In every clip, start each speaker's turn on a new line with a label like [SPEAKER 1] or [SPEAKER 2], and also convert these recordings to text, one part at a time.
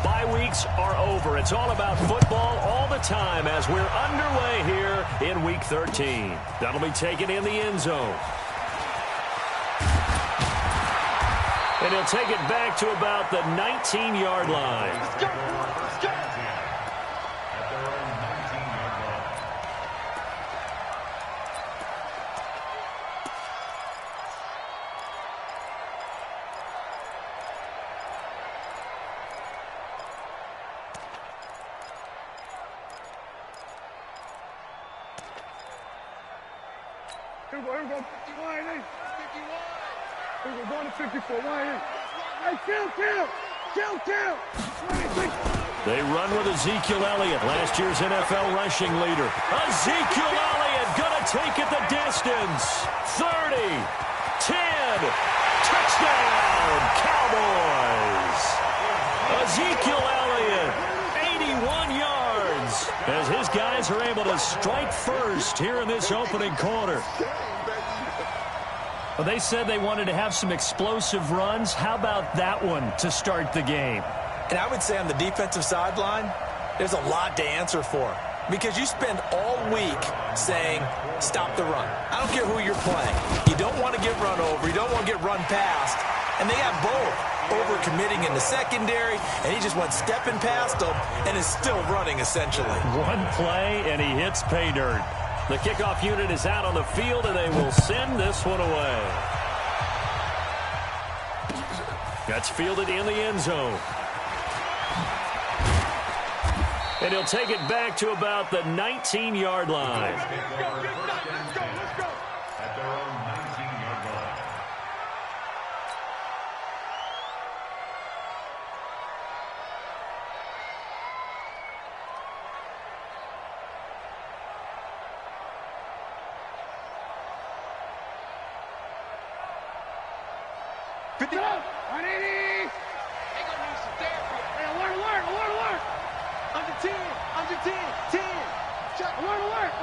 [SPEAKER 1] Bye weeks are over. It's all about football all the time as we're underway here in Week 13. That'll be taken in the end zone. And he'll take it back to about the 19-yard line.
[SPEAKER 2] Let's go. Let's go.
[SPEAKER 3] Here we go. Why ain't Here we go. Going to 54. Why ain't Hey, kill.
[SPEAKER 1] They run with Ezekiel Elliott, last year's NFL rushing leader. Ezekiel Elliott gonna take it the distance. 30, 10, touchdown, Cowboys. Ezekiel Elliott, 81 yards, as his guys are able to strike first here in this opening quarter.
[SPEAKER 4] Well, they said they wanted to have some explosive runs. How about that one to start the game?
[SPEAKER 5] And I would say on the defensive sideline, there's a lot to answer for. Because you spend all week saying, stop the run. I don't care who you're playing. You don't want to get run over. You don't want to get run past. And they got both. Over-committing in the secondary, and he just went stepping past them and is still running, essentially.
[SPEAKER 1] One play, and he hits pay dirt. The kickoff unit is out on the field, and they will send this one away. That's fielded in the end zone. And he'll take it back to about the 19-yard line.
[SPEAKER 3] Let's go.
[SPEAKER 2] At their own 19-yard line.
[SPEAKER 3] Get up! 180!
[SPEAKER 2] They're gonna need some therapy.
[SPEAKER 3] Hey, alert!
[SPEAKER 2] Under 10. 10.
[SPEAKER 3] Alert!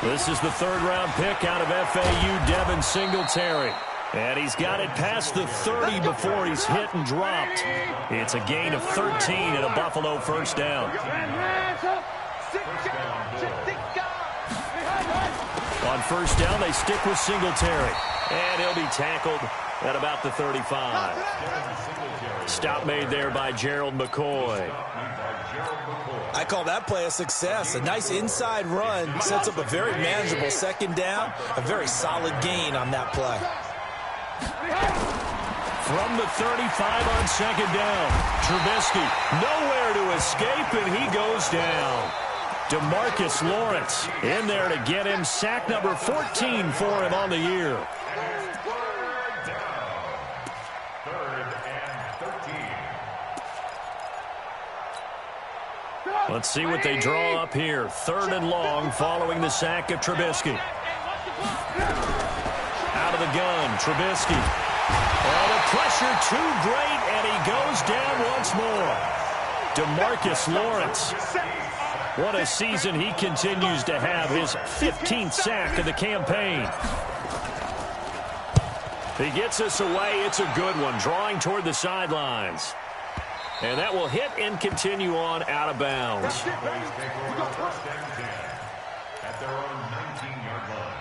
[SPEAKER 1] This is the third-round pick out of FAU, Devin Singletary. And he's got it past the 30 before he's hit and dropped. It's a gain of 13 and a Buffalo first down. On first down, they stick with Singletary. And he'll be tackled at about the 35. Stop made there by Gerald McCoy.
[SPEAKER 5] I call that play a success. A nice inside run sets up a very manageable second down. A very solid gain on that play.
[SPEAKER 1] From the 35 on second down, Trubisky nowhere to escape, and he goes down. DeMarcus Lawrence in there to get him sack number 14 for him on the year. Let's see what they draw up here. Third and long following the sack of Trubisky. Out of the gun, Trubisky. Oh, the pressure too great, and he goes down once more. DeMarcus Lawrence. What a season he continues to have. His 15th sack of the campaign. He gets us away. It's a good one. Drawing toward the sidelines. And that will hit and continue on out of bounds.
[SPEAKER 2] At their own 19-yard line.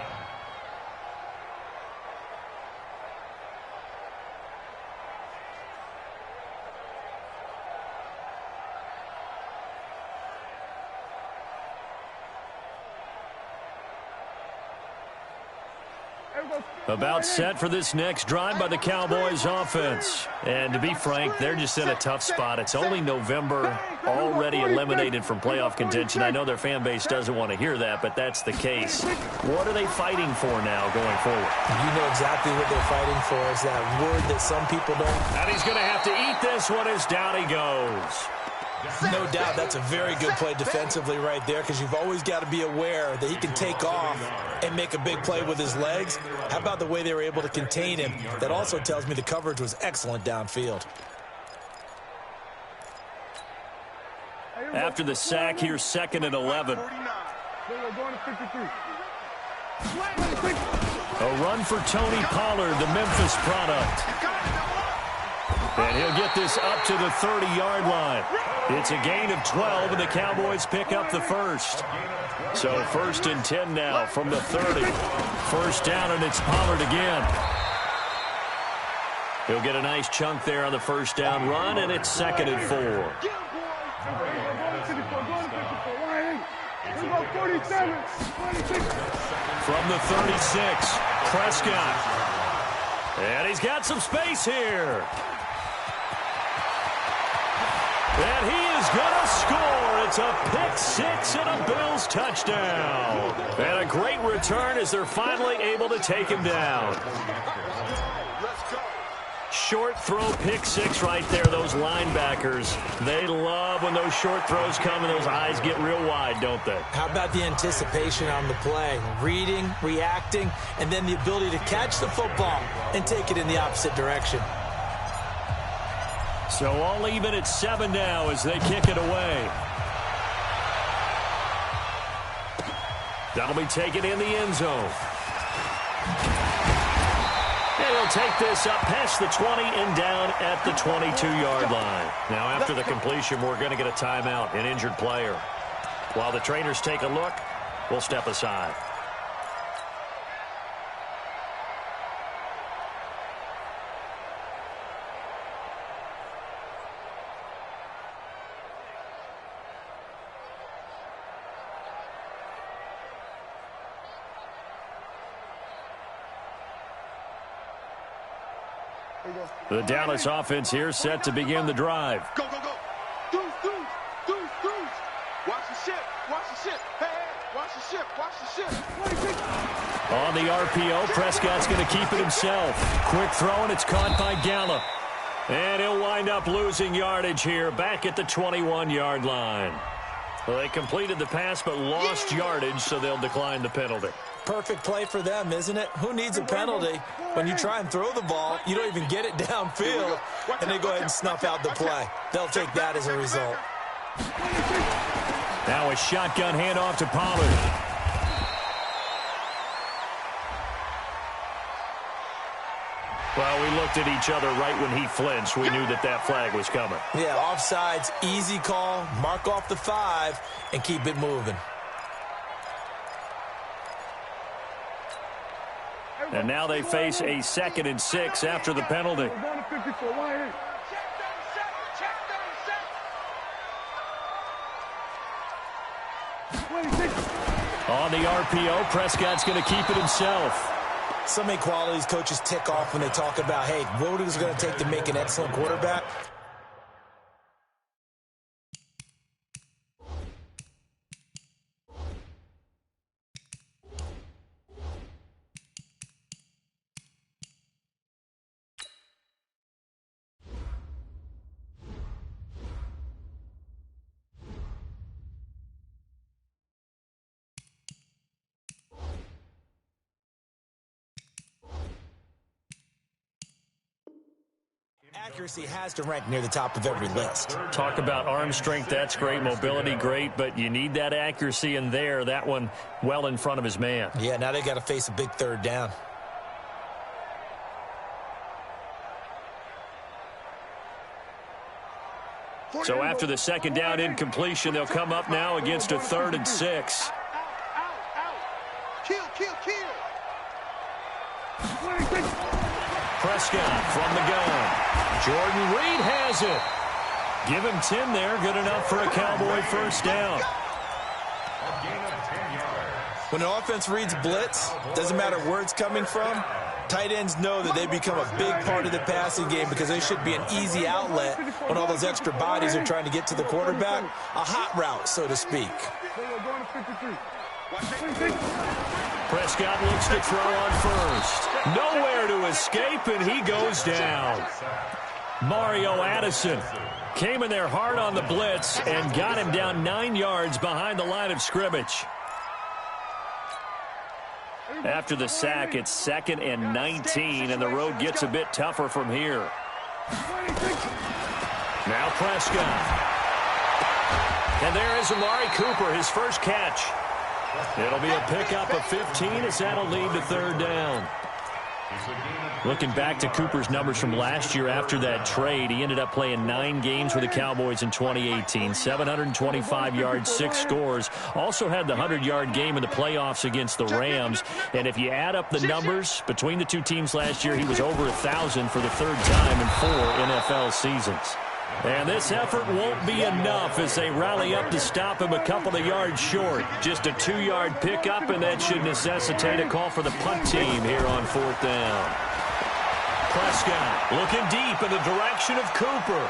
[SPEAKER 1] About set for this next drive by the Cowboys offense. And to be frank, they're just in a tough spot. It's only November, already eliminated from playoff contention. I know their fan base doesn't want to hear that, but that's the case. What are they fighting for now going forward?
[SPEAKER 5] You know exactly what they're fighting for. Is that word that some people don't.
[SPEAKER 1] And he's going to have to eat this one as down he goes.
[SPEAKER 5] No doubt that's a very good play defensively right there, because you've always got to be aware that he can take off and make a big play with his legs. How about the way they were able to contain him? That also tells me the coverage was excellent downfield.
[SPEAKER 1] After the sack, here's second and 11. A run for Tony Pollard, the Memphis product.
[SPEAKER 4] And he'll get this up to the 30-yard line. It's a gain of 12, and the Cowboys pick up the first. So 1st and 10 now from the 30. First down, and it's Pollard again. He'll get a nice chunk there on the first down run, and it's 2nd and 4. From the 36, Prescott. And he's got some space here. And he is going to score. It's a pick-6 and a Bills touchdown. And a great return as they're finally able to take him down. Short throw pick-6 right there. Those linebackers, they love when those short throws come and those eyes get real wide, don't they?
[SPEAKER 5] How about the anticipation on the play? Reading, reacting, and then the ability to catch the football and take it in the opposite direction.
[SPEAKER 4] So all even at 7 now as they kick it away. That'll be taken in the end zone. And he'll take this up past the 20 and down at the 22-yard line. Now after the completion, we're going to get a timeout, an injured player. While the trainers take a look, we'll step aside. The Dallas offense here set to begin the drive.
[SPEAKER 3] Go, go, go. Deuce, deuce, deuce, deuce. Watch the ship, watch the ship. Hey, hey, watch the ship, watch the ship.
[SPEAKER 4] On the RPO, Prescott's going to keep it himself. Quick throw, and it's caught by Gallup. And he'll wind up losing yardage here back at the 21-yard line. Well, they completed the pass but lost yardage, so they'll decline the penalty.
[SPEAKER 5] Perfect play for them, isn't it? Who needs a penalty when you try and throw the ball, you don't even get it downfield, and they go ahead and snuff out the play. They'll take that as a result.
[SPEAKER 4] Now a shotgun handoff to Pollard. Well, we looked at each other right when he flinched. We knew that that flag was coming.
[SPEAKER 5] Yeah, offsides, easy call, mark off the 5, and keep it moving.
[SPEAKER 4] And now they face a 2nd and 6 after the penalty. On the RPO, Prescott's going to keep it himself.
[SPEAKER 5] So many qualities coaches tick off when they talk about, hey, what is it going to take to make an excellent quarterback? Accuracy has to rank near the top of every list.
[SPEAKER 4] Talk about arm strength, that's great. Mobility, great, but you need that accuracy in there. That one well in front of his man.
[SPEAKER 5] Yeah, now they got to face a big 3rd down.
[SPEAKER 4] So after the 2nd down incompletion, they'll come up now against a 3rd and 6.
[SPEAKER 3] Kill, kill, kill.
[SPEAKER 4] Prescott from the gun. Jordan Reed has it. Give him 10 there. Good enough for a Cowboy first down.
[SPEAKER 5] When an offense reads blitz, doesn't matter where it's coming from, tight ends know that they become a big part of the passing game because they should be an easy outlet when all those extra bodies are trying to get to the quarterback. A hot route, so to speak.
[SPEAKER 4] Prescott looks to throw on first. Nowhere to escape, and he goes down. Mario Addison came in there hard on the blitz and got him down 9 yards behind the line of scrimmage. After the sack, it's 2nd and 19, and the road gets a bit tougher from here. Now Prescott. And there is Amari Cooper, his first catch. It'll be a pickup of 15 as that'll lead to 3rd down. Looking back to Cooper's numbers from last year after that trade, he ended up playing 9 games with the Cowboys in 2018. 725 yards, 6 scores. Also had the 100-yard game in the playoffs against the Rams. And if you add up the numbers between the two teams last year, he was over 1,000 for the 3rd time in 4 NFL seasons. And this effort won't be enough as they rally up to stop him a couple of yards short. Just a 2-yard pickup, and that should necessitate a call for the punt team here on 4th down. Prescott looking deep in the direction of Cooper.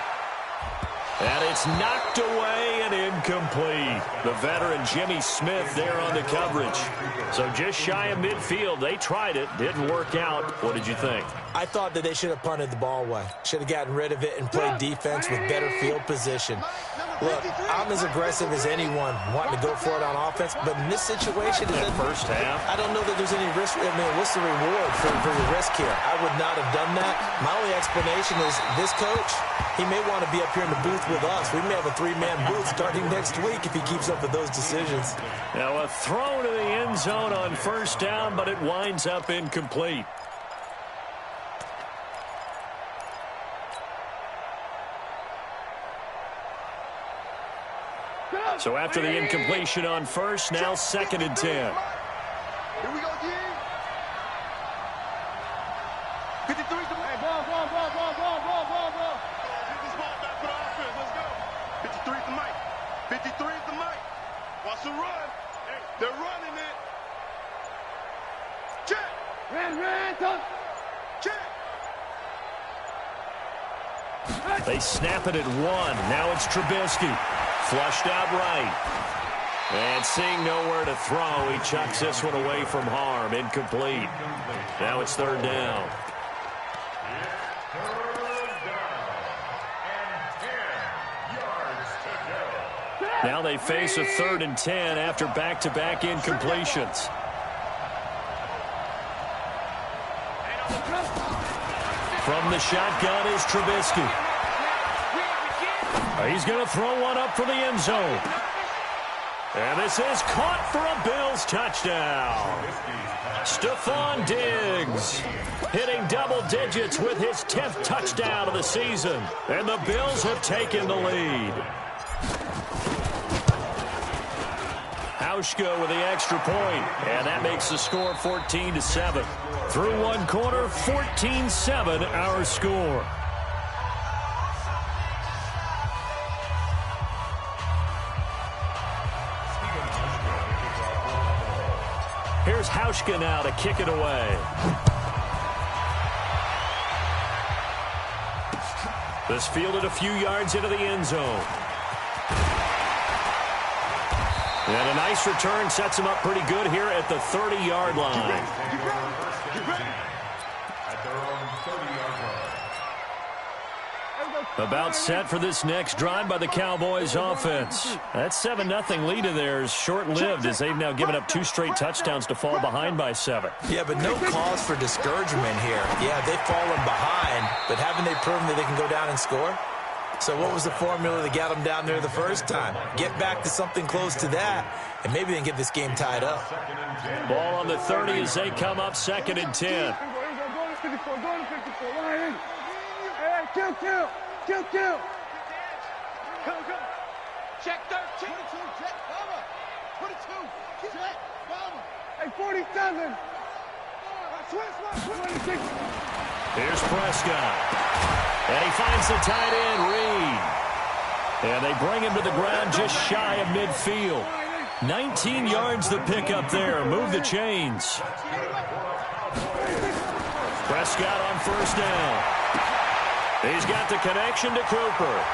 [SPEAKER 4] And it's knocked away and incomplete. The veteran Jimmy Smith there on the coverage. So just shy of midfield. They tried it. Didn't work out. What did you think?
[SPEAKER 5] I thought that they should have punted the ball away. Should have gotten rid of it and played defense with better field position. Look, I'm as aggressive as anyone wanting to go for it on offense, but in this situation,
[SPEAKER 4] that first half,
[SPEAKER 5] I don't know that there's any risk. I mean, what's the reward for your risk here? I would not have done that. My only explanation is this coach, he may want to be up here in the booth with us. We may have a 3-man booth starting next week if he keeps up with those decisions.
[SPEAKER 4] Now a throw to the end zone on 1st down, but it winds up incomplete. So after the incompletion on 1st, now 2nd and 10.
[SPEAKER 3] Here we go, G. 53 is the hey, ball. Get this ball back for the offense. Let's go. 53 is the mic. 53 is the mic. Watch the run. They're running it. Check. Ran. Check.
[SPEAKER 4] They snap it at 1. Now it's Trubisky. Flushed out right. And seeing nowhere to throw, he chucks this one away from harm. Incomplete. Now it's 3rd down. Now they face a 3rd and 10 after back-to-back incompletions. From the shotgun is Trubisky. He's going to throw one up for the end zone. And this is caught for a Bills touchdown. Stephon Diggs hitting double digits with his 10th touchdown of the season. And the Bills have taken the lead. Hauschka with the extra point, and that makes the score 14-7. Through one quarter, 14-7 our score. Here's Hauschka now to kick it away. This fielded a few yards into the end zone. And a nice return sets him up pretty good here at the 30-yard line. About set for this next drive by the Cowboys offense. That 7-0 lead of theirs short-lived as they've now given up 2 straight touchdowns to fall behind by 7.
[SPEAKER 5] Yeah, but no cause for discouragement here. Yeah, they've fallen behind, but haven't they proven that they can go down and score? So what was the formula that got them down there the first time? Get back to something close to that, and maybe they can get this game tied up.
[SPEAKER 4] Ball on the 30 as they come up 2nd and 10.
[SPEAKER 3] Go to 54. Hey, kill. Go. Check 13. 22, check. Mama. 22. Check. Mama. Hey, 47. 26.
[SPEAKER 4] Here's Prescott. And he finds the tight end, Reed. And they bring him to the ground just shy of midfield. 19 yards the pickup there. Move the chains. Prescott on 1st down. He's got the connection to Cooper.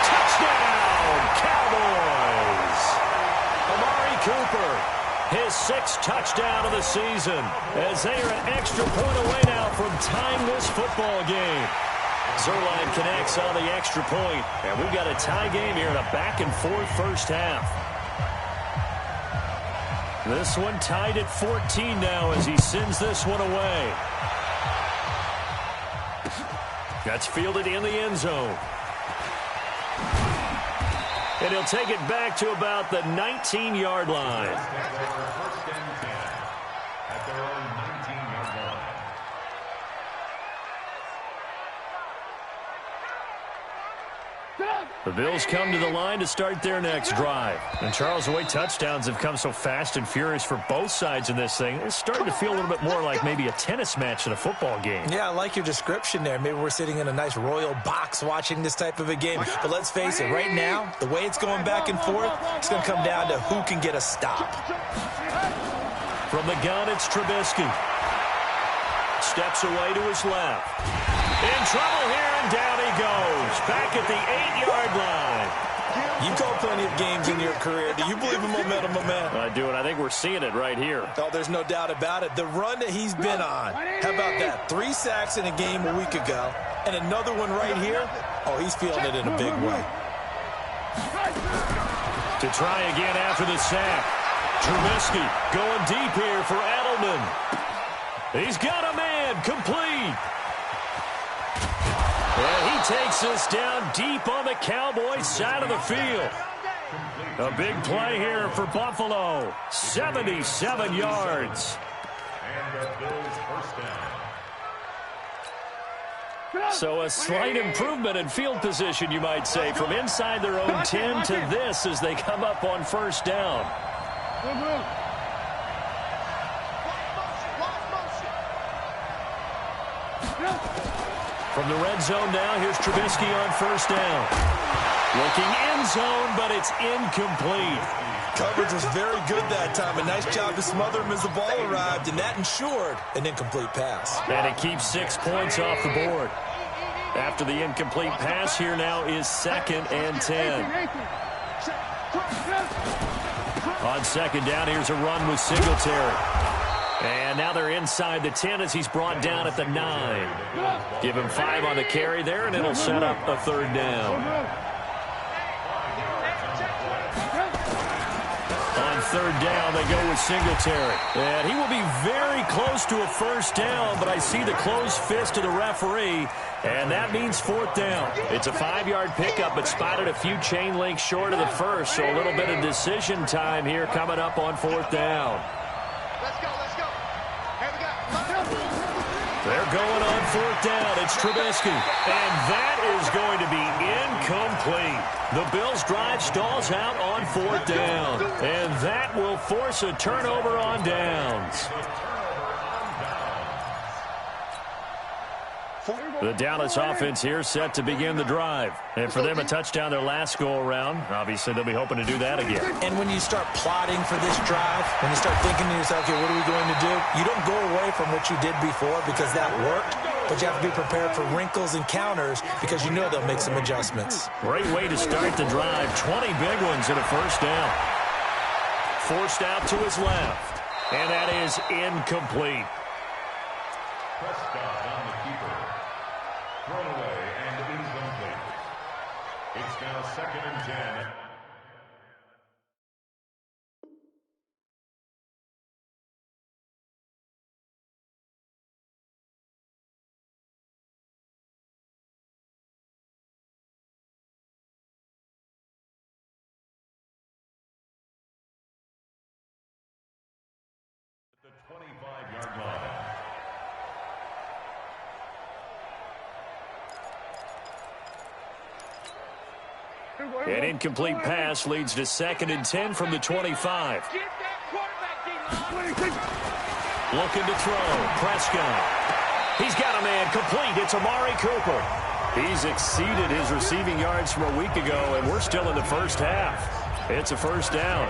[SPEAKER 4] Touchdown, Cowboys! Amari Cooper, his 6th touchdown of the season, as they are an extra point away now from tying this football game. Zerline connects on the extra point, and we've got a tie game here in a back-and-forth first half. This one tied at 14 now as he sends this one away. That's fielded in the end zone. And he'll take it back to about the 19-yard line. The Bills come to the line to start their next drive. And, Charles, the way touchdowns have come so fast and furious for both sides in this thing, it's starting to feel a little bit more like maybe a tennis match in a football game.
[SPEAKER 5] Yeah, I like your description there. Maybe we're sitting in a nice royal box watching this type of a game. But let's face it, right now, the way it's going back and forth, it's going to come down to who can get a stop.
[SPEAKER 4] From the gun, it's Trubisky. Steps away to his left. In trouble here, and down he goes. Back at the 8-yard line.
[SPEAKER 5] You called plenty of games in your career. Do you believe in momentum, my man?
[SPEAKER 4] I do, and I think we're seeing it right here.
[SPEAKER 5] Oh, there's no doubt about it. The run that he's been on. How about that? 3 sacks in a game a week ago, and another one right here. Oh, he's feeling it in a big way.
[SPEAKER 4] To try again after the sack. Trubisky going deep here for Edelman. He's got a man complete. Well, he takes us down deep on the Cowboys side of the field. A big play here for Buffalo. 77 yards.
[SPEAKER 2] And the Bills first down.
[SPEAKER 4] So a slight improvement in field position, you might say, from inside their own 10 to this as they come up on first down. From the red zone now, here's Trubisky on first down. Looking end zone, but it's incomplete.
[SPEAKER 5] Coverage was very good that time. A nice job to smother him as the ball arrived, and that ensured an incomplete pass.
[SPEAKER 4] And it keeps 6 points off the board. After the incomplete pass, here now is 2nd and 10. On second down, here's a run with Singletary. And now they're inside the 10 as he's brought down at the 9. Give him 5 on the carry there, and it'll set up a 3rd down. On 3rd down, they go with Singletary. And he will be very close to a first down, but I see the closed fist of the referee, and that means 4th down. It's a 5-yard pickup, but spotted a few chain links short of the first, so a little bit of decision time here coming up on 4th down.
[SPEAKER 2] Let's go, let's go. Hey, we got.
[SPEAKER 4] They're going on 4th down. It's Trubisky. And that is going to be incomplete. The Bills' drive stalls out on 4th down. And that will force a turnover on downs. The Dallas offense here set to begin the drive. And for them, a touchdown their last go-around. Obviously, they'll be hoping to do that again.
[SPEAKER 5] And when you start plotting for this drive, when you start thinking to yourself, okay, what are we going to do? You don't go away from what you did before because that worked, but you have to be prepared for wrinkles and counters because you know they'll make some adjustments.
[SPEAKER 4] Great way to start the drive. 20 big ones and a first down. Forced out to his left. And that is incomplete.
[SPEAKER 2] Prescott on the keeper. Thrown away and incomplete. It's now 2nd and 10. The 25-yard line.
[SPEAKER 4] An incomplete pass leads to 2nd and 10 from the 25.
[SPEAKER 2] Get that quarterback,
[SPEAKER 4] Looking to throw. Prescott. He's got a man complete. It's Amari Cooper. He's exceeded his receiving yards from a week ago, and we're still in the first half. It's a first down.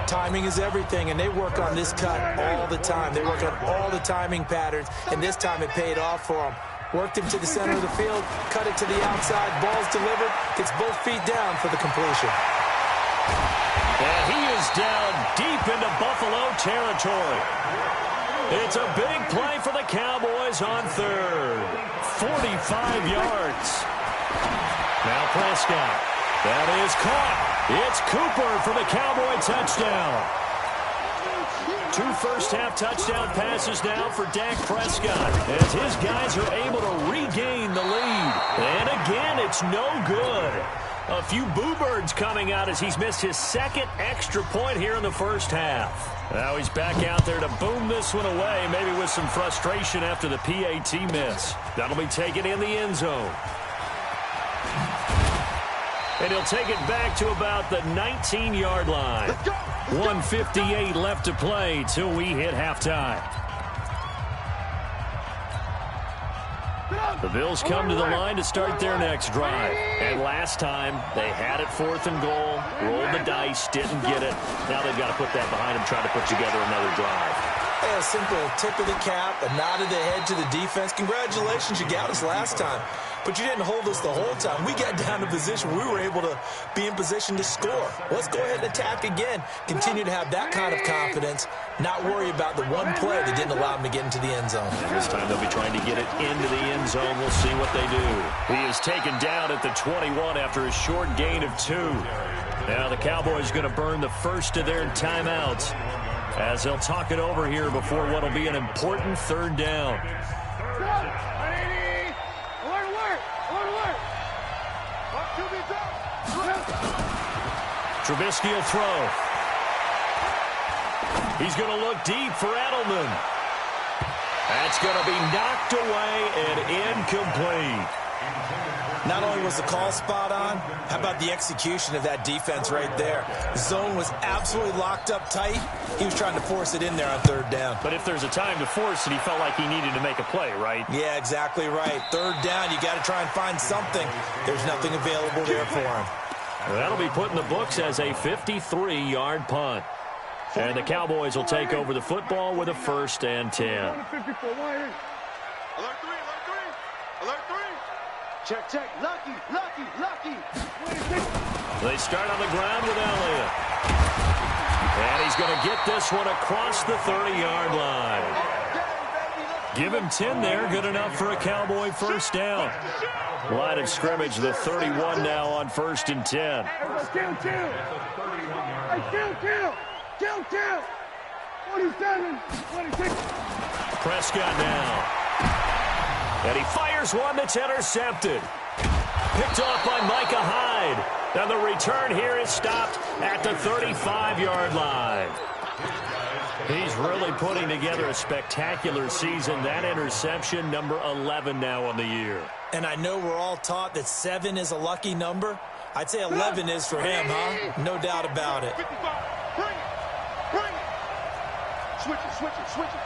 [SPEAKER 5] Timing is everything, and they work on this cut all the time. They work on all the timing patterns, and this time it paid off for them. Worked him to the center of the field, cut it to the outside, ball's delivered, gets both feet down for the completion.
[SPEAKER 4] And he is down deep into Buffalo territory. It's a big play for the Cowboys on 3rd. 45 yards. Now Prescott. That is caught. It's Cooper for the Cowboy touchdown. 2 first-half touchdown passes now for Dak Prescott as his guys are able to regain the lead. And again, it's no good. A few boo birds coming out as he's missed his 2nd extra point here in the first half. Now he's back out there to boom this one away, maybe with some frustration after the PAT miss. That'll be taken in the end zone. And he'll take it back to about the 19-yard line. 1:58 left to play till we hit halftime. The Bills come to the line to start their next drive. And last time, they had it 4th and goal, rolled the dice, didn't get it. Now they've got to put that behind them, try to put together another drive.
[SPEAKER 5] Hey, a simple tip of the cap, a nod of the head to the defense. Congratulations, you got us last time. But you didn't hold us the whole time. We got down to position where we were able to be in position to score. Let's go ahead and attack again. Continue to have that kind of confidence, not worry about the one play that didn't allow them to get into the end zone.
[SPEAKER 4] And this time they'll be trying to get it into the end zone. We'll see what they do. He is taken down at the 21 after a short gain of 2. Now the Cowboys going to burn the first of their timeouts as they'll talk it over here before what will be an important 3rd down. Trubisky will throw. He's going to look deep for Edelman. That's going to be knocked away and incomplete.
[SPEAKER 5] Not only was the call spot on, how about the execution of that defense right there? The zone was absolutely locked up tight. He was trying to force it in there on 3rd down.
[SPEAKER 4] But if there's a time to force it, he felt like he needed to make a play, right?
[SPEAKER 5] Yeah, exactly right. 3rd down, you got to try and find something. There's nothing available there for him.
[SPEAKER 4] That'll be put in the books as a 53-yard punt. And the Cowboys will take over the football with a 1st and 10.
[SPEAKER 3] Alert 3, alert 3. Alert 3. Check. Lucky.
[SPEAKER 4] They start on the ground with Elliott. And he's going to get this one across the 30-yard line. Give him 10 there. Good enough for a Cowboy 1st down. Line of scrimmage, the 31 now on 1st and 10.
[SPEAKER 3] Kill. 47, 26.
[SPEAKER 4] Prescott now. And he fires one that's intercepted. Picked off by Micah Hyde. And the return here is stopped at the 35-yard line. He's really putting together a spectacular season. That interception, number 11 now on the year.
[SPEAKER 5] And I know we're all taught that 7 is a lucky number. I'd say 11 is for him, huh? No doubt about it.
[SPEAKER 3] 55. Bring it. Switch it. Come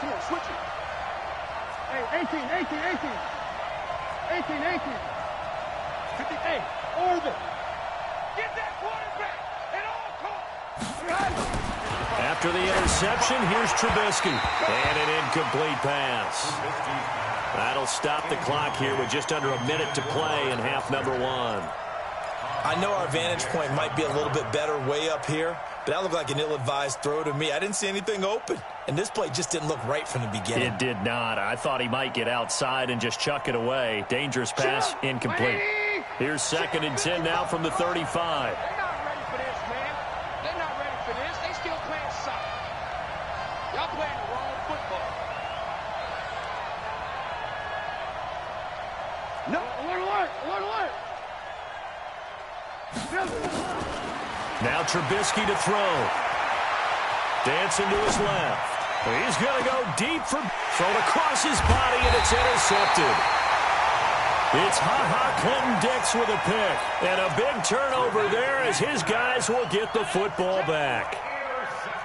[SPEAKER 3] on, switch it. Hey, 18. 58. Orbit. Get that quarterback at all costs.
[SPEAKER 4] After the interception, here's Trubisky. And an incomplete pass. That'll stop the clock here with just under a minute to play in half number 1.
[SPEAKER 5] I know our vantage point might be a little bit better way up here, but that looked like an ill-advised throw to me. I didn't see anything open, and this play just didn't look right from the beginning.
[SPEAKER 4] It did not. I thought he might get outside and just chuck it away. Dangerous pass, incomplete. Here's 2nd and 10 now from the 35.
[SPEAKER 3] They're not ready for this, man. They're not ready for this. They still playing soccer. Y'all playing the wrong football. No, alert.
[SPEAKER 4] Now Trubisky to throw. Dancing to his left. He's going to go deep for thrown across his body, and it's intercepted. It's Clinton-Dix with a pick. And a big turnover there as his guys will get the football back.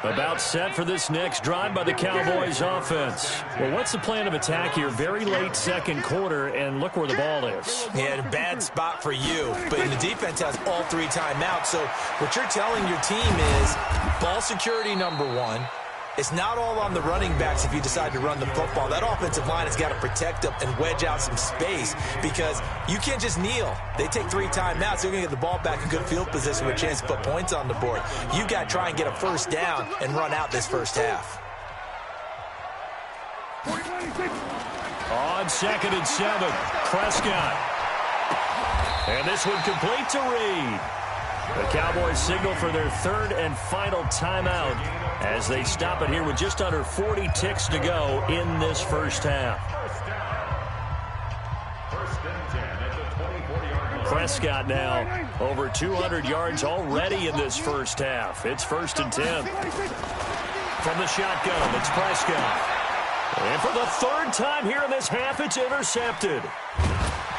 [SPEAKER 4] About set for this next drive by the Cowboys offense. Well, what's the plan of attack here? Very late 2nd quarter, and look where the ball is.
[SPEAKER 5] Yeah, a bad spot for you, but the defense has all 3 timeouts. So what you're telling your team is ball security number 1. It's not all on the running backs if you decide to run the football. That offensive line has got to protect them and wedge out some space because you can't just kneel. They take 3 timeouts. They're going to get the ball back in good field position with a chance to put points on the board. You got to try and get a 1st down and run out this 1st half.
[SPEAKER 4] On 2nd and 7, Prescott. And this one complete to Reed. The Cowboys signal for their 3rd and final timeout as they stop it here with just under 40 ticks to go in this 1st half. Prescott now over 200 yards already in this 1st half. It's 1st and 10. From the shotgun, it's Prescott. And for the 3rd time here in this half, it's intercepted.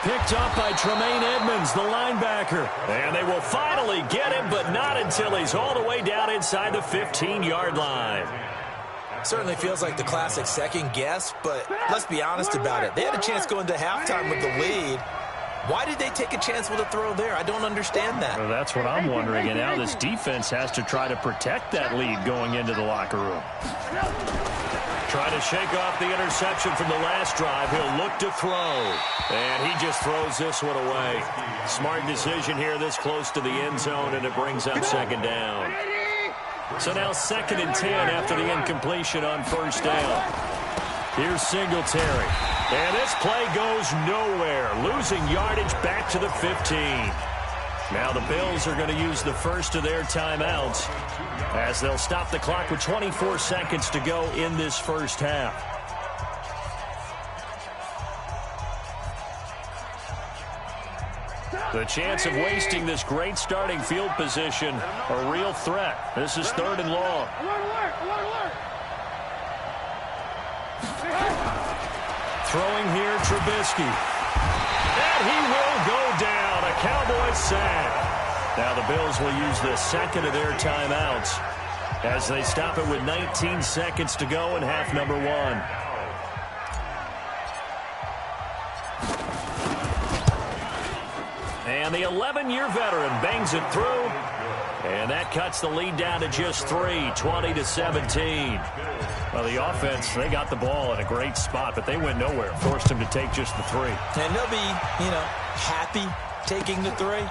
[SPEAKER 4] picked up by Tremaine Edmonds, the linebacker. And they will finally get him, but not until he's all the way down inside the 15-yard line.
[SPEAKER 5] Certainly feels like the classic second guess, but let's be honest about it. They had a chance going into halftime with the lead. Why did they take a chance with a throw there? I don't understand that.
[SPEAKER 4] Well, that's what I'm wondering, and now this defense has to try to protect that lead going into the locker room. Trying to shake off the interception from the last drive. He'll look to throw, and he just throws this one away. Smart decision here this close to the end zone, and it brings up second down. So now 2nd and 10 after the incompletion on first down. Here's Singletary. And this play goes nowhere. Losing yardage back to the 15. Now the Bills are going to use the first of their timeouts as they'll stop the clock with 24 seconds to go in this first half. The chance of wasting this great starting field position, a real threat. This is 3rd and long. Throwing here, Trubisky. And he will go down. A Cowboys sack. Now the Bills will use the second of their timeouts as they stop it with 19 seconds to go in half number 1. And the 11-year veteran bangs it through. And that cuts the lead down to just 3, 20-17. Well, the offense, they got the ball in a great spot, but they went nowhere. Forced him to take just the 3.
[SPEAKER 5] And they'll be, happy taking the 3.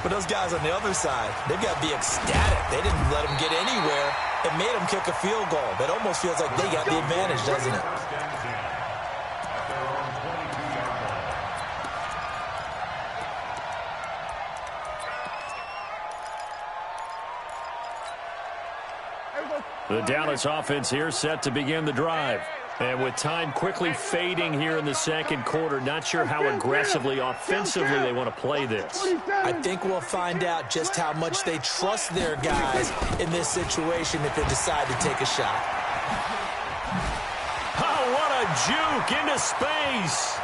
[SPEAKER 5] But those guys on the other side, they've got to be ecstatic. They didn't let them get anywhere. It made them kick a field goal. That almost feels like they got the advantage, doesn't it?
[SPEAKER 4] The Dallas offense here set to begin the drive. And with time quickly fading here in the second quarter, not sure how aggressively, offensively they want to play this.
[SPEAKER 5] I think we'll find out just how much they trust their guys in this situation if they decide to take a shot.
[SPEAKER 4] Oh, what a juke into space.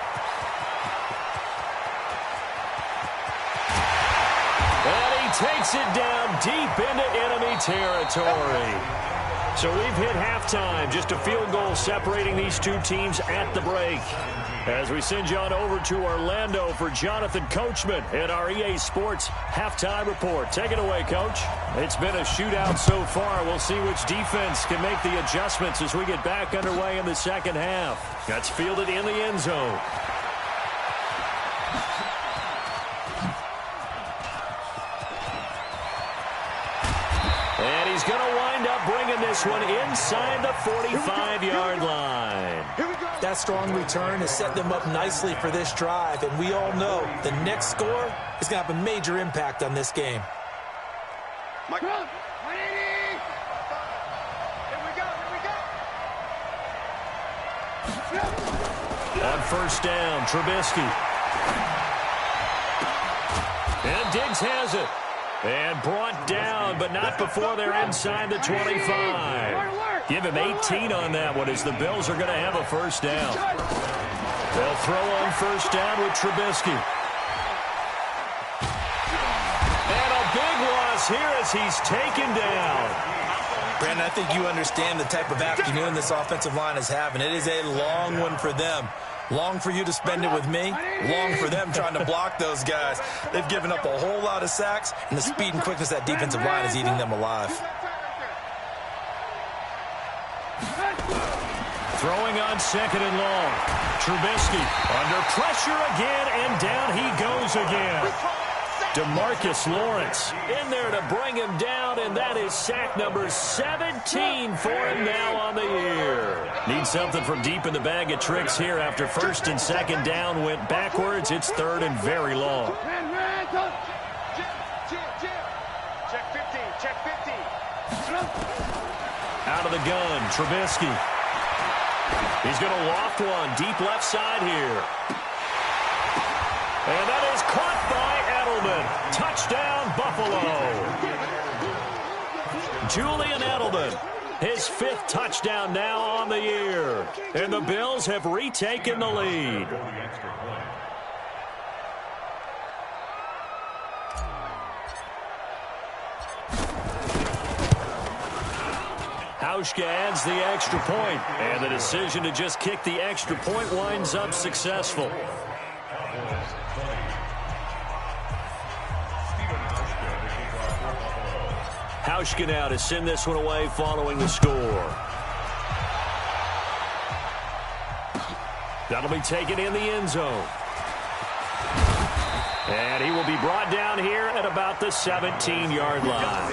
[SPEAKER 4] And he takes it down deep into enemy territory. So we've hit halftime, just a field goal separating these two teams at the break. As we send you on over to Orlando for Jonathan Coachman at our EA Sports Halftime Report. Take it away, Coach. It's been a shootout so far. We'll see which defense can make the adjustments as we get back underway in the second half. That's fielded in the end zone. And he's going to wind up bringing this one inside the 45-yard line.
[SPEAKER 5] That strong return has set them up nicely for this drive, and we all know the next score is going to have a major impact on this game.
[SPEAKER 4] On first down, Trubisky. And Diggs has it. And brought down, but not before they're inside the 25. Give him 18 on that one as the Bills are going to have a first down. They'll throw on first down with Trubisky. And a big loss here as he's taken down.
[SPEAKER 5] Brandon, I think you understand the type of afternoon this offensive line is having. It is a long one for them. Long for you to spend it with me. Long for them trying to block those guys. They've given up a whole lot of sacks, and the speed and quickness of that defensive line is eating them alive.
[SPEAKER 4] Throwing on second and long. Trubisky under pressure again, and down he goes again. DeMarcus Lawrence in there to bring him down, and that is sack number 17 for him now on the year. Need something from deep in the bag of tricks here after first and second down went backwards. It's third and very long. Out of the gun, Trubisky. He's going to loft one deep left side here. And that is caught by Edelman. Touchdown, Buffalo. Julian Edelman, his 5th touchdown now on the year. And the Bills have retaken the lead. Hauschka adds the extra point, and the decision to just kick the extra point winds up successful. Hauschka now to send this one away following the score. That'll be taken in the end zone. And he will be brought down here at about the 17-yard line.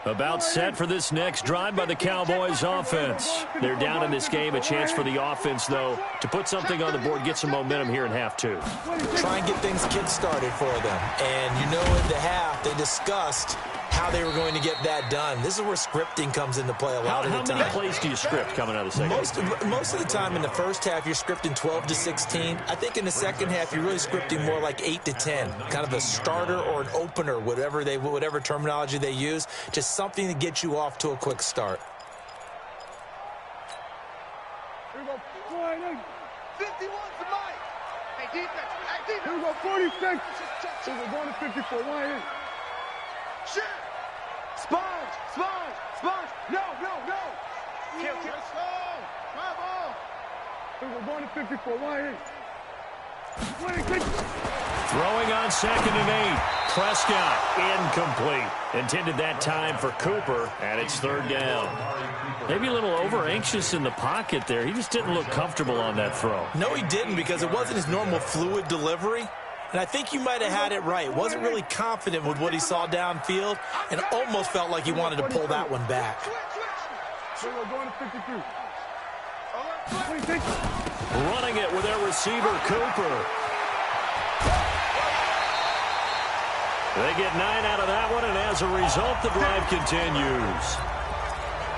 [SPEAKER 4] About set for this next drive by the Cowboys offense. They're down in this game. A chance for the offense, though, to put something on the board, get some momentum here in half two.
[SPEAKER 5] Try and get things kick-started for them. And you know in the half, they discussed how they were going to get that done. This is where scripting comes into play a lot of the time.
[SPEAKER 4] How many plays do you script coming out of the second?
[SPEAKER 5] Most of the time in the first half, you're scripting 12 to 16. I think in the second half, you're really scripting more like 8 to 10. Kind of a starter or an opener, whatever terminology they use. Just something to get you off to a quick start.
[SPEAKER 3] Here we go. 51 to Mike. Hey, defense. Here we go. 46. Here we go. Going to 54. Why? Shit. Sponge. No. Kill. Let's go. Bravo. Here we go. Going to 54. Why?
[SPEAKER 4] Throwing on 2nd and 8. Prescott incomplete. Intended that time for Cooper, and it's 3rd down. Maybe a little over-anxious in the pocket there. He just didn't look comfortable on that throw.
[SPEAKER 5] No, he didn't, because it wasn't his normal fluid delivery. And I think you might have had it right. Wasn't really confident with what he saw downfield and almost felt like he wanted to pull that one back.
[SPEAKER 4] Running it with their receiver, Cooper. They get 9 out of that one, and as a result, the drive continues.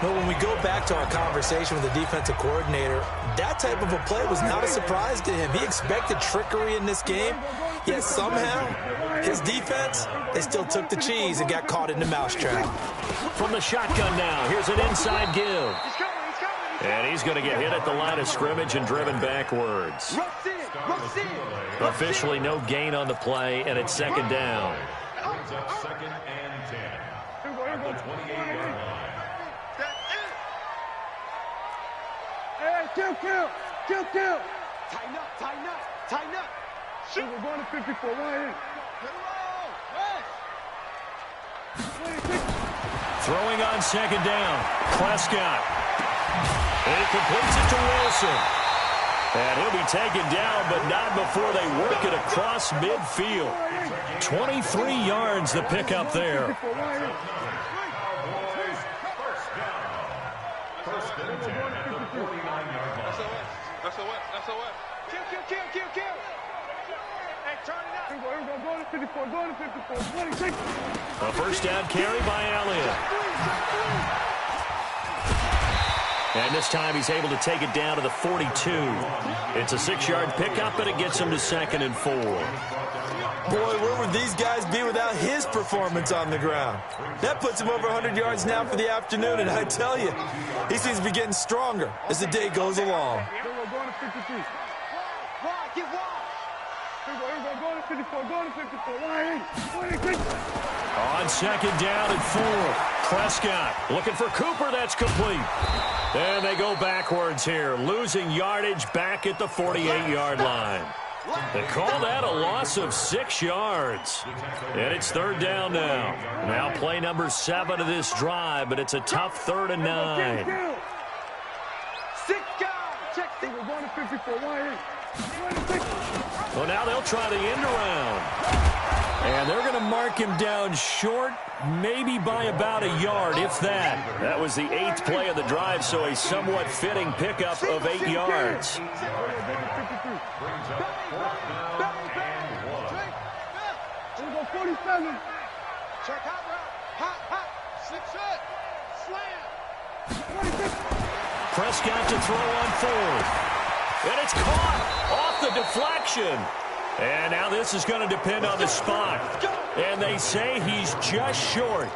[SPEAKER 5] But when we go back to our conversation with the defensive coordinator, that type of a play was not a surprise to him. He expected trickery in this game, yet somehow his defense, they still took the cheese and got caught in the mousetrap.
[SPEAKER 4] From the shotgun now, here's an inside give. And he's going to get hit at the line of scrimmage and driven backwards. Officially no gain on the play, and it's 2nd down.
[SPEAKER 2] Brings up 2nd and 10 at the 28-yard line.
[SPEAKER 3] Hey, kill. Tighten up. Shoot. We're going to 54. Why?
[SPEAKER 4] Throwing on 2nd down. Prescott. He completes it to Wilson. And he'll be taken down, but not before they work it across midfield. 23 yards the pickup there.
[SPEAKER 2] First and 10 at the 49-yard line.
[SPEAKER 3] Kill. Hey, turn it up. Here we go. Going to 54. 26.
[SPEAKER 4] A first down carry by Elliott. And this time he's able to take it down to the 42. It's a 6-yard pickup, and it gets him to 2nd and 4.
[SPEAKER 5] Boy, where would these guys be without his performance on the ground? That puts him over 100 yards now for the afternoon, and I tell you, he seems to be getting stronger as the day goes along.
[SPEAKER 3] Going to 53. Get wide. Going to 54.
[SPEAKER 4] On 2nd down and 4. Prescott looking for Cooper. That's complete. And they go backwards here, losing yardage back at the 48-yard line. They call that a loss of 6 yards. And it's 3rd down now. Now play number 7 of this drive, but it's a tough 3rd and 9.
[SPEAKER 3] 6 guys. Check. We're going to 54.
[SPEAKER 4] Well, now they'll try the end around. And they're going to mark him down short, maybe by about a yard, if that. That was the 8th play of the drive, so a somewhat fitting pickup of 8 yards.
[SPEAKER 2] Brings up 4th down and 1.
[SPEAKER 3] Here we go, 47. Check hot route. Hot. 6 foot. Slam. 26.
[SPEAKER 4] Prescott to throw on 4th. And it's caught off the deflection. And now this is going to depend on the spot. And they say he's just short.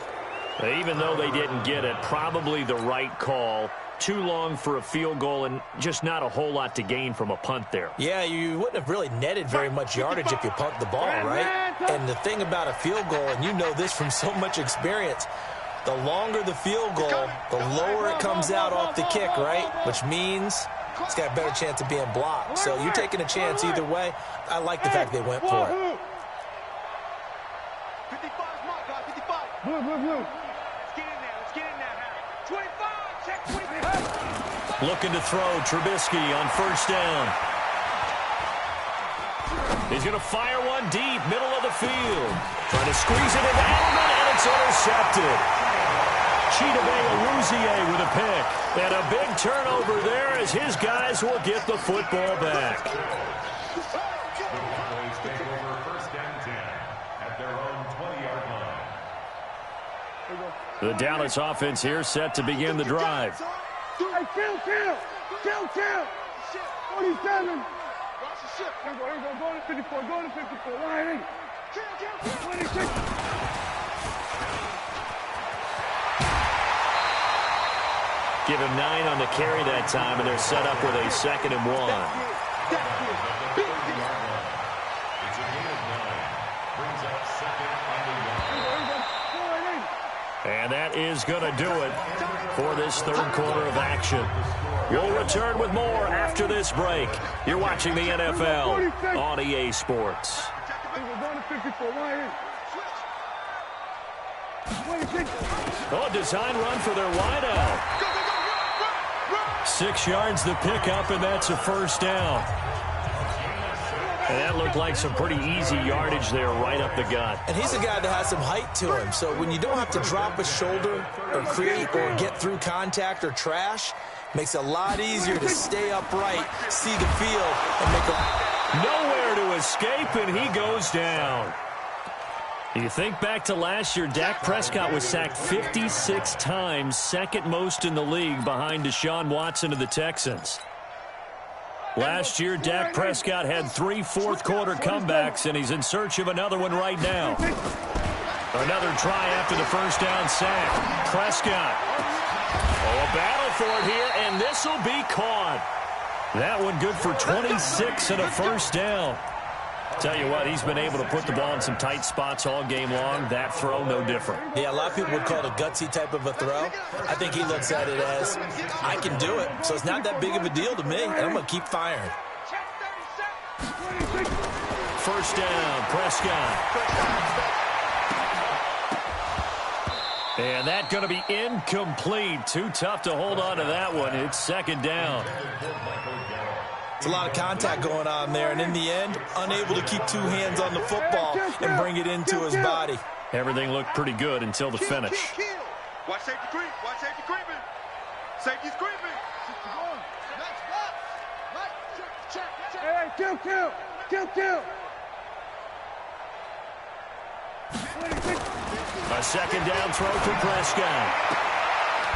[SPEAKER 4] Even though they didn't get it, probably the right call. Too long for a field goal and just not a whole lot to gain from a punt there.
[SPEAKER 5] Yeah, you wouldn't have really netted very much yardage if you pumped the ball, right? And the thing about a field goal, and you know this from so much experience, the longer the field goal, the lower it comes out off the kick, right? Which means it's got a better chance of being blocked. So you're taking a chance either way. I like the fact they went for it.
[SPEAKER 3] 55 is my guy, 55. Blue. Let's get in there, Harry. 25, check 25.
[SPEAKER 4] Looking to throw, Trubisky on first down. He's going to fire one deep, middle of the field. Trying to squeeze it into Edelman, and it's intercepted. Chidobe with a pick. And a big turnover there as his guys will get the football back.
[SPEAKER 2] Cowboys take over first and 10 at their own 20-yard line.
[SPEAKER 4] The Dallas offense here set to begin the drive.
[SPEAKER 3] Hey, kill. 47. Here we go. Go to 54. Line 8. 26.
[SPEAKER 4] Give him 9 on the carry that time, and they're set up with a 2nd and 1.
[SPEAKER 2] It's a gain of 9. Brings up 2nd and 1.
[SPEAKER 4] And that is going to do it for this third quarter of action. We'll return with more after this break. You're watching the NFL on EA Sports. Oh, design run for their wideout. 6 yards the pickup, and that's a first down. And that looked like some pretty easy yardage there right up the gut.
[SPEAKER 5] And he's a guy that has some height to him. So when you don't have to drop a shoulder or create or get through contact or trash, makes it a lot easier to stay upright, see the field, and make a...
[SPEAKER 4] Nowhere to escape, and he goes down. You think back to last year, Dak Prescott was sacked 56 times, second most in the league behind Deshaun Watson of the Texans. Last year, Dak Prescott had 3 fourth-quarter comebacks, and he's in search of another one right now. Another try after the first down sack. Prescott. Oh, a battle for it here, and this will be caught. That one good for 26 and a first down. Tell you what, he's been able to put the ball in some tight spots all game long. That throw, no different.
[SPEAKER 5] Yeah, a lot of people would call it a gutsy type of a throw. I think he looks at it as, I can do it, so it's not that big of a deal to me, and I'm going to keep firing.
[SPEAKER 4] First down, Prescott. And that's going to be incomplete. Too tough to hold on to that one. It's second down.
[SPEAKER 5] It's a lot of contact going on there, and in the end, unable to keep 2 hands on the football and bring it into his body.
[SPEAKER 4] Everything looked pretty good until the finish.
[SPEAKER 3] Watch safety creep. Safety's creeping. Hey, kill.
[SPEAKER 4] A second down throw to Prescott.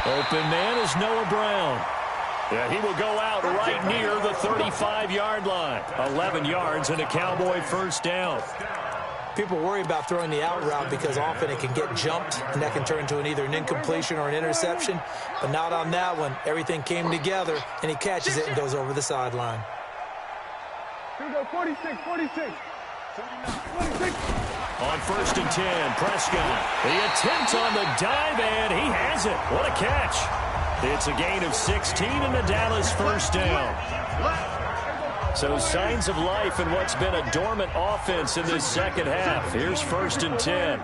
[SPEAKER 4] Open man is Noah Brown. Yeah, he will go out right near the 35-yard line. 11 yards and a Cowboy first down.
[SPEAKER 5] People worry about throwing the out route because often it can get jumped, and that can turn into either an incompletion or an interception. But not on that one. Everything came together, and he catches it and goes over the sideline.
[SPEAKER 3] Here we go, 46.
[SPEAKER 4] On first and 10, Prescott. The attempt on the dive, and he has it. What a catch. It's a gain of 16 and the Dallas first down. So signs of life in what's been a dormant offense in this second half. Here's first and 10.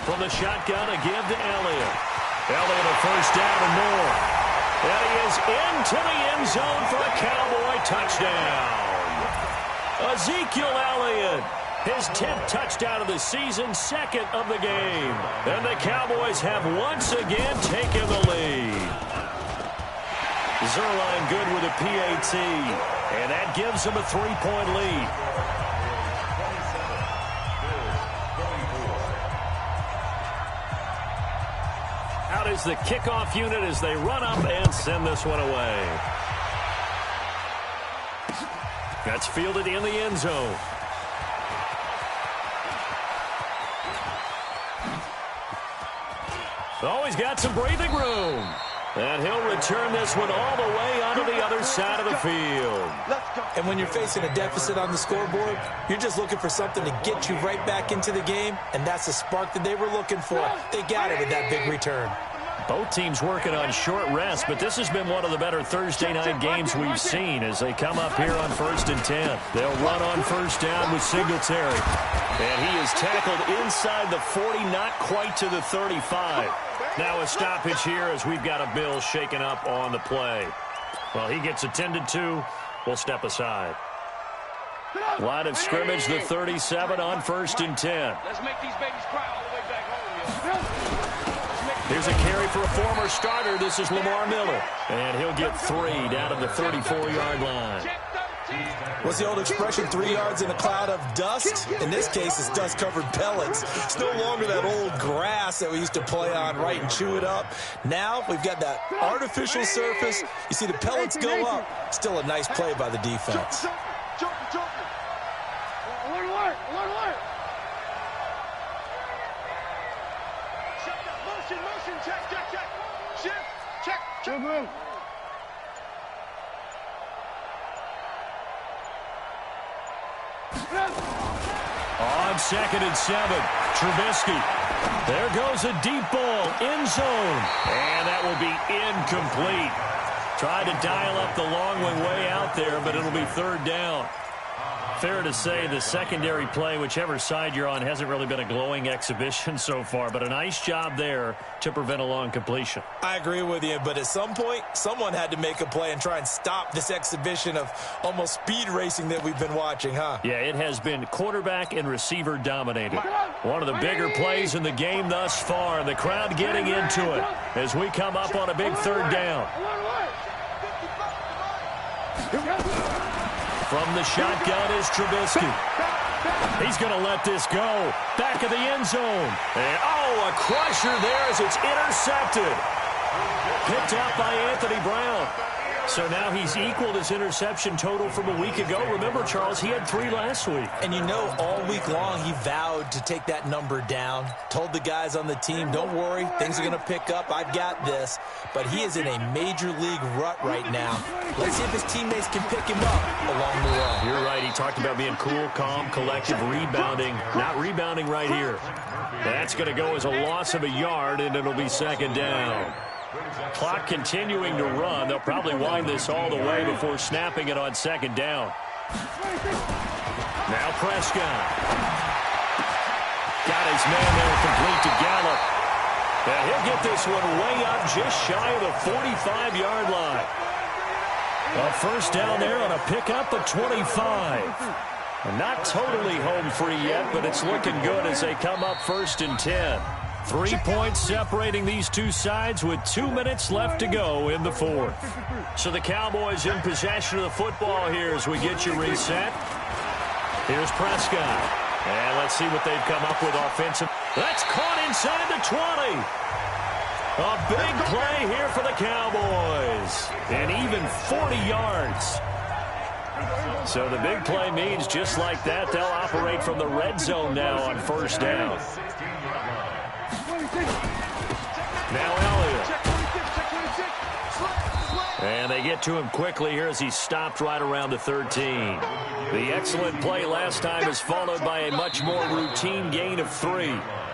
[SPEAKER 4] From the shotgun, a give to Elliott. Elliott a first down and more. And he is into the end zone for a Cowboy touchdown. Ezekiel Elliott. His 10th touchdown of the season, second of the game. And the Cowboys have once again taken the lead. Zerline good with a PAT. And that gives him a 3-point lead. Out is is the kickoff unit as they run up and send this one away. That's fielded in the end zone. Oh, he's got some breathing room. And he'll return this one all the way onto the other side of the field.
[SPEAKER 5] And when you're facing a deficit on the scoreboard, you're just looking for something to get you right back into the game, and that's the spark that they were looking for. They got it with that big return.
[SPEAKER 4] Both teams working on short rest, but this has been one of the better Thursday night games we've seen as they come up here on 1st and 10. They'll run on first down with Singletary. And he is tackled inside the 40, not quite to the 35. Now a stoppage here as we've got a Bill shaken up on the play. Well, he gets attended to. We'll step aside. Line of scrimmage, the 37 on 1st and 10.
[SPEAKER 3] Let's make these babies cry all the way back home.
[SPEAKER 4] Here's a carry for a former starter. This is Lamar Miller. And he'll get 3 down at the 34-yard line.
[SPEAKER 5] What's the old expression, 3 yards in a cloud of dust? In this case, it's dust-covered pellets. It's no longer that old grass that we used to play on, right, and chew it up. Now we've got that artificial surface. You see the pellets go up. Still a nice play by the defense.
[SPEAKER 4] On 2nd and 7, Trubisky. There goes a deep ball, end zone. And that will be incomplete. Tried to dial up the long one way out there, but it'll be 3rd down. Fair to say the secondary play, whichever side you're on, hasn't really been a glowing exhibition so far, but a nice job there to prevent a long completion.
[SPEAKER 5] I agree with you, but at some point, someone had to make a play and try and stop this exhibition of almost speed racing that we've been watching, huh?
[SPEAKER 4] Yeah, it has been quarterback and receiver dominated. One of the bigger plays in the game thus far, the crowd getting into it as we come up on a big 3rd down. From the shotgun is Trubisky. He's going to let this go. Back of the end zone. And, a crusher there as it's intercepted. Picked up by Anthony Brown. So now he's equaled his interception total from a week ago. Remember, Charles, he had 3 last week.
[SPEAKER 5] And you know, all week long he vowed to take that number down. Told the guys on the team, don't worry, things are going to pick up. I've got this. But he is in a major league rut right now. Let's see if his teammates can pick him up along the way.
[SPEAKER 4] You're right. He talked about being cool, calm, collective, rebounding. Not rebounding right here. That's going to go as a loss of a yard, and it'll be 2nd down. Clock continuing to run. They'll probably wind this all the way before snapping it on 2nd down. Now Prescott. Got his man there complete to Gallup. And he'll get this one way up just shy of the 45-yard line. A 1st down there on a pickup of 25. Not totally home free yet, but it's looking good as they come up 1st and 10. 3 points separating these two sides with 2 minutes left to go in the 4th. So the Cowboys in possession of the football here as we get you reset. Here's Prescott. And let's see what they've come up with offensive. That's caught inside the 20. A big play here for the Cowboys. And even 40 yards. So the big play means just like that, they'll operate from the red zone now on 1st down. Now Elliott. And they get to him quickly here as he stopped right around the 13. The excellent play last time is followed by a much more routine gain of 3.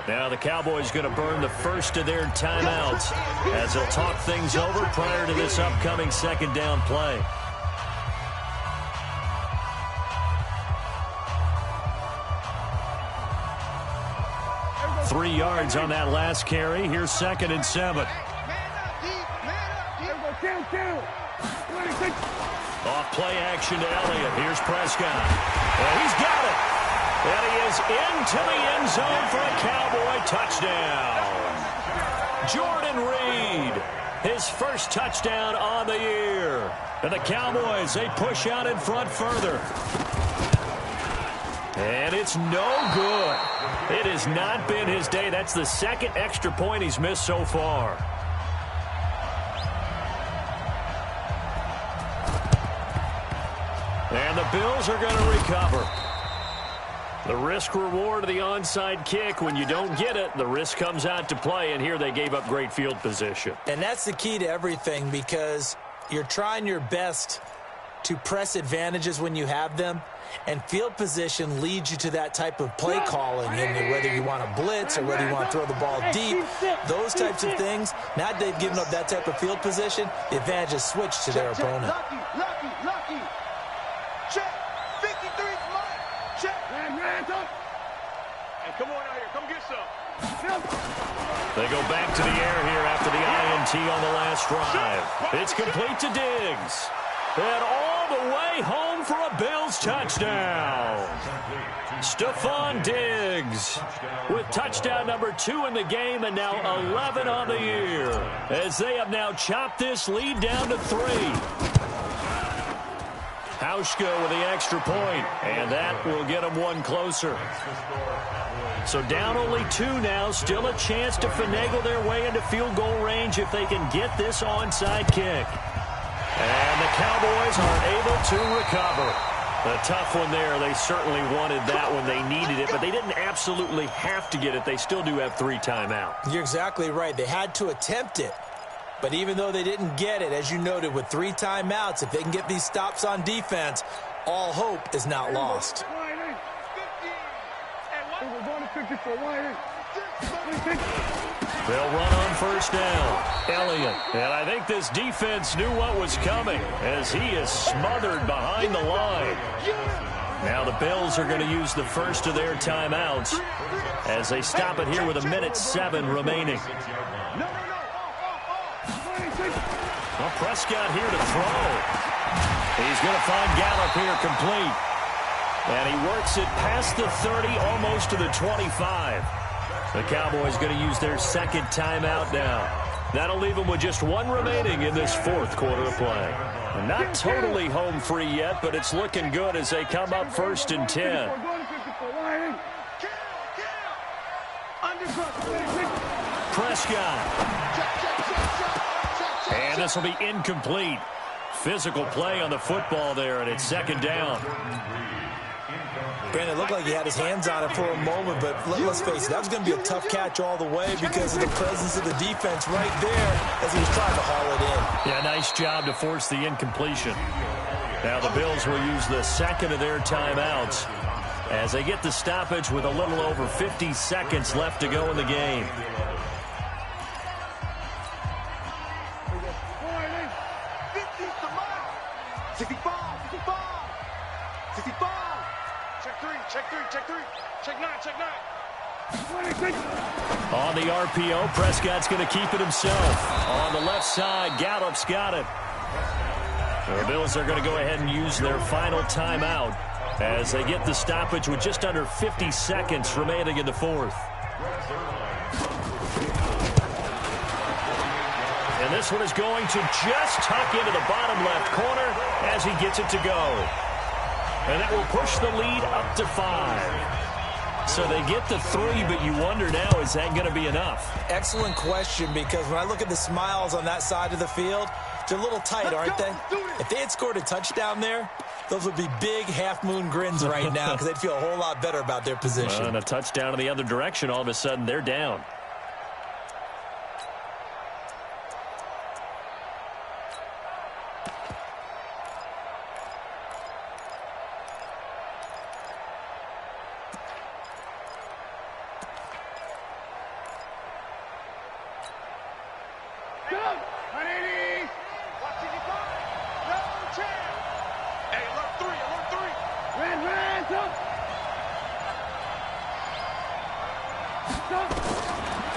[SPEAKER 4] Now the Cowboys going to burn the first of their timeouts as they'll talk things over prior to this upcoming 2nd down play. Three yards on that last carry. Here's 2nd and 7. Off play action to Elliott. Here's Prescott. And he's got it. And he is into the end zone for a Cowboy touchdown. Jordan Reed, his first touchdown on the year. And the Cowboys, they push out in front further. And it's no good. It has not been his day. That's the 2nd extra point he's missed so far. Bills are going to recover. The risk-reward of the onside kick, when you don't get it, the risk comes out to play, and here they gave up great field position.
[SPEAKER 5] And that's the key to everything, because you're trying your best to press advantages when you have them, and field position leads you to that type of play calling, and whether you want to blitz or whether you want to throw the ball deep, those types of things. Now that they've given up that type of field position, the advantage has switched to their opponent.
[SPEAKER 3] Lucky. Check. 53 Mike. Check. Man, up. Hey, come on out here. Come get some.
[SPEAKER 4] They go back to the air here after the INT on the last drive. It's complete to Diggs. And all the way home for a Bills touchdown. Stephon Diggs with touchdown number 2 in the game, and now 11 on the year, as they have now chopped this lead down to 3. Hauschka with the extra point, and that will get them one closer. So down only 2 now, still a chance to finagle their way into field goal range if they can get this onside kick. And the Cowboys are able to recover. A tough one there. They certainly wanted that when they needed it, but they didn't absolutely have to get it. They still do have 3 timeouts.
[SPEAKER 5] You're exactly right. They had to attempt it. But even though they didn't get it, as you noted, with 3 timeouts, if they can get these stops on defense, all hope is not lost.
[SPEAKER 4] They'll run on first down. Elliott. And I think this defense knew what was coming, as he is smothered behind the line. Now the Bills are going to use the first of their timeouts as they stop it here with 1:07 remaining. Well, Prescott here to throw. He's going to find Gallup here complete. And he works it past the 30, almost to the 25. The Cowboys going to use their second timeout now. That'll leave them with just 1 remaining in this 4th quarter of play. And not totally home free yet, but it's looking good as they come up 1st and 10. Prescott. And this will be incomplete. Physical play on the football there, and it's 2nd down.
[SPEAKER 5] Brandon, it looked like he had his hands on it for a moment, but let's face it, that was going to be a tough catch all the way because of the presence of the defense right there as he was trying to haul it in.
[SPEAKER 4] Yeah, nice job to force the incompletion. Now the Bills will use the second of their timeouts as they get the stoppage with a little over 50 seconds left to go in the game. On the RPO, Prescott's going to keep it himself. On the left side, Gallup's got it. The Bills are going to go ahead and use their final timeout as they get the stoppage with just under 50 seconds remaining in the 4th. And this one is going to just tuck into the bottom left corner as he gets it to go. And that will push the lead up to 5. So they get the 3, but you wonder now, is that going to be enough?
[SPEAKER 5] Excellent question, because when I look at the smiles on that side of the field, they're a little tight, aren't they? If they had scored a touchdown there, those would be big half-moon grins right now because they'd feel a whole lot better about their position.
[SPEAKER 4] And a touchdown in the other direction, all of a sudden they're down.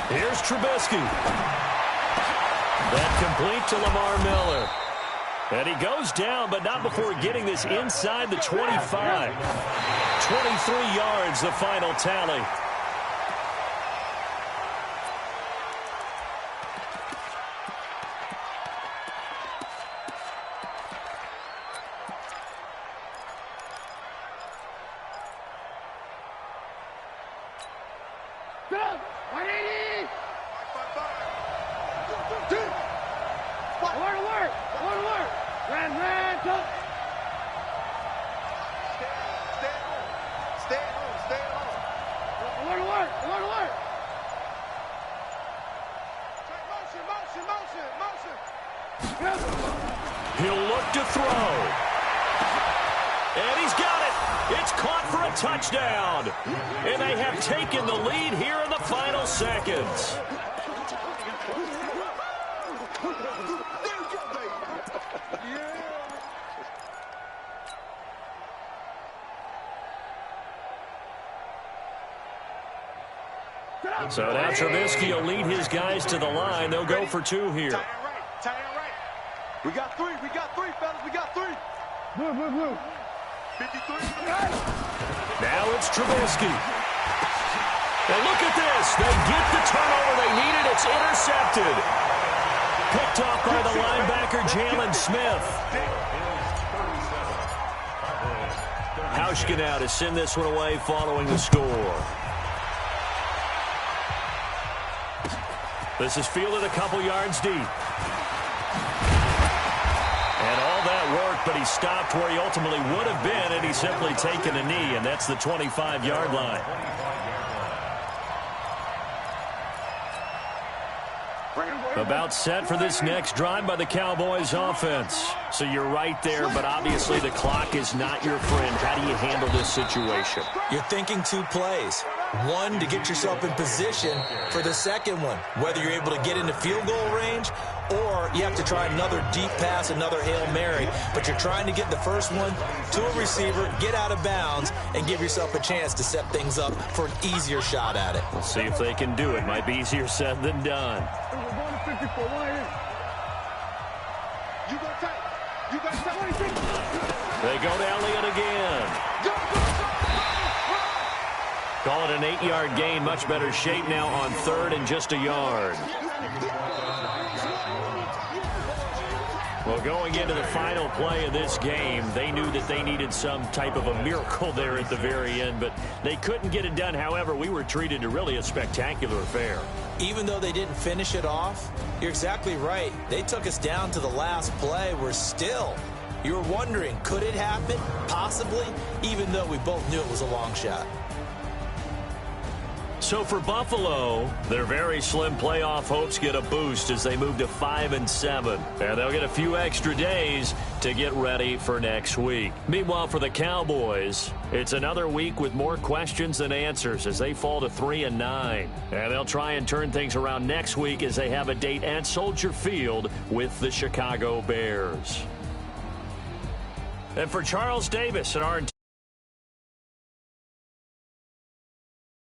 [SPEAKER 4] Here's Trubisky. That complete to Lamar Miller. And he goes down, but not before getting this inside the 25. 23 yards, the final tally. He'll look to throw. And he's got it. It's caught for a touchdown. And they have taken the lead here in the final seconds. So now Trubisky will lead his guys to the line. They'll go for two here.
[SPEAKER 3] Tie it right. We got three, fellas. We got three. Blue. 53.
[SPEAKER 4] Now it's Trubisky. And look at this. They get the turnover they needed. It's intercepted. Picked off by the linebacker, Jalen Smith. Hauschka now to send this one away following the score. This is fielded a couple yards deep. And all that work, but he stopped where he ultimately would have been had he simply taken a knee, and that's the 25-yard line. About set for this next drive by the Cowboys offense. So you're right there, but obviously the clock is not your friend. How do you handle this situation?
[SPEAKER 5] You're thinking two plays. One, to get yourself in position for the second one, whether you're able to get into field goal range or you have to try another deep pass, another Hail Mary. But you're trying to get the first one to a receiver, get out of bounds, and give yourself a chance to set things up for an easier shot at it.
[SPEAKER 4] We'll see if they can do it. Might be easier said than done. They go to Elliott again. Call it an 8-yard gain. Much better shape now on third and just a yard. Well, going into the final play of this game, they knew that they needed some type of a miracle there at the very end, but they couldn't get it done. However, we were treated to really a spectacular affair.
[SPEAKER 5] Even though they didn't finish it off, you're exactly right. They took us down to the last play. We're still, you were wondering, could it happen? Possibly, even though we both knew it was a long shot.
[SPEAKER 4] So for Buffalo, their very slim playoff hopes get a boost as they move to 5-7. And they'll get a few extra days to get ready for next week. Meanwhile, for the Cowboys, it's another week with more questions than answers as they fall to 3-9. And they'll try and turn things around next week as they have a date at Soldier Field with the Chicago Bears. And for Charles Davis and our